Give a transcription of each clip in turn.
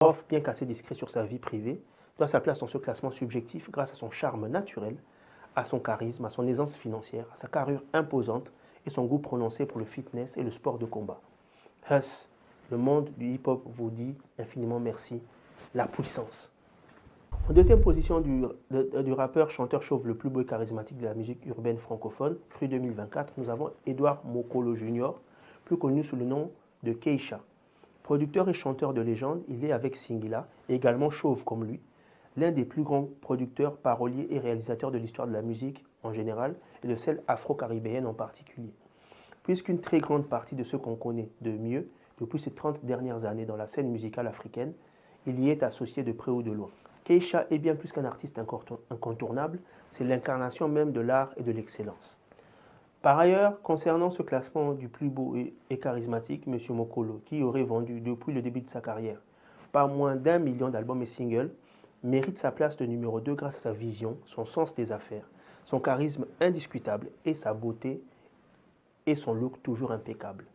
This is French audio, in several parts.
Off, bien qu'assez discret sur sa vie privée, doit sa place dans ce classement subjectif grâce à son charme naturel, à son charisme, à son aisance financière, à sa carrure imposante et son goût prononcé pour le fitness et le sport de combat. Huss, le monde du hip-hop vous dit infiniment merci. La puissance. En deuxième position du rappeur chanteur chauve le plus beau et charismatique de la musique urbaine francophone, cru 2024, nous avons Edouard Mokolo Jr., plus connu sous le nom de Keisha. Producteur et chanteur de légende, il est avec Singila, également chauve comme lui, l'un des plus grands producteurs, paroliers et réalisateurs de l'histoire de la musique en général et de celle afro-caribéenne en particulier. Puisqu'une très grande partie de ceux qu'on connaît de mieux depuis ces 30 dernières années dans la scène musicale africaine, il y est associé de près ou de loin. Keisha est bien plus qu'un artiste incontournable, c'est l'incarnation même de l'art et de l'excellence. Par ailleurs, concernant ce classement du plus beau et charismatique, M. Mokolo, qui aurait vendu depuis le début de sa carrière pas moins d'1 million d'albums et singles, mérite sa place de numéro 2 grâce à sa vision, son sens des affaires, son charisme indiscutable et sa beauté et son look toujours impeccable.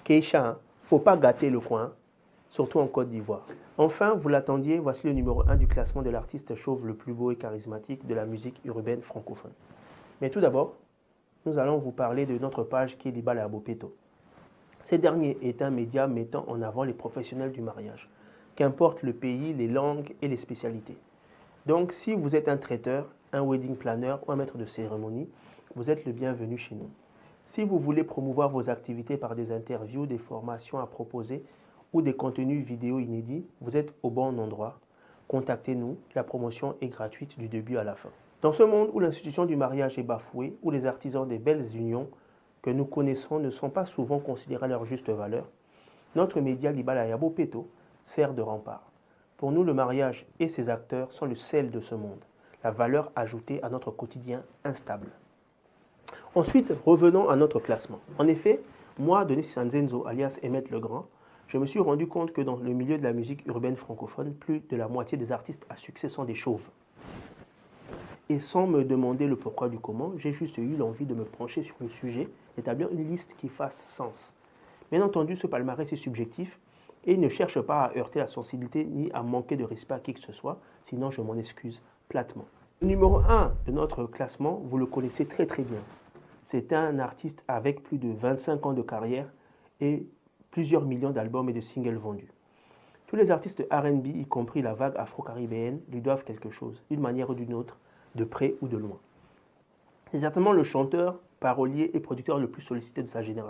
Keisha, faut pas gâter le coin, surtout en Côte d'Ivoire. Enfin, vous l'attendiez, voici le numéro 1 du classement de l'artiste chauve le plus beau et charismatique de la musique urbaine francophone. Mais tout d'abord, nous allons vous parler de notre page qui est Libala Abopeto. Ce dernier est un média mettant en avant les professionnels du mariage, qu'importe le pays, les langues et les spécialités. Donc, si vous êtes un traiteur, un wedding planner ou un maître de cérémonie, vous êtes le bienvenu chez nous. Si vous voulez promouvoir vos activités par des interviews, des formations à proposer ou des contenus vidéo inédits, vous êtes au bon endroit. Contactez-nous, la promotion est gratuite du début à la fin. Dans ce monde où l'institution du mariage est bafouée, où les artisans des belles unions que nous connaissons ne sont pas souvent considérés à leur juste valeur, notre média Libala Abopeto sert de rempart. Pour nous, le mariage et ses acteurs sont le sel de ce monde, la valeur ajoutée à notre quotidien instable. Ensuite, revenons à notre classement. En effet, moi, Denis Sanzenzo, alias Emmett Legrand, je me suis rendu compte que dans le milieu de la musique urbaine francophone, plus de la moitié des artistes à succès sont des chauves. Et sans me demander le pourquoi du comment, j'ai juste eu l'envie de me pencher sur le sujet, d'établir une liste qui fasse sens. Bien entendu, ce palmarès est subjectif et il ne cherche pas à heurter la sensibilité ni à manquer de respect à qui que ce soit, sinon je m'en excuse platement. Le numéro 1 de notre classement, vous le connaissez très très bien. C'est un artiste avec plus de 25 ans de carrière et plusieurs millions d'albums et de singles vendus. Tous les artistes R&B, y compris la vague afro-caribéenne, lui doivent quelque chose, d'une manière ou d'une autre, de près ou de loin. C'est certainement le chanteur, parolier et producteur le plus sollicité de sa génération.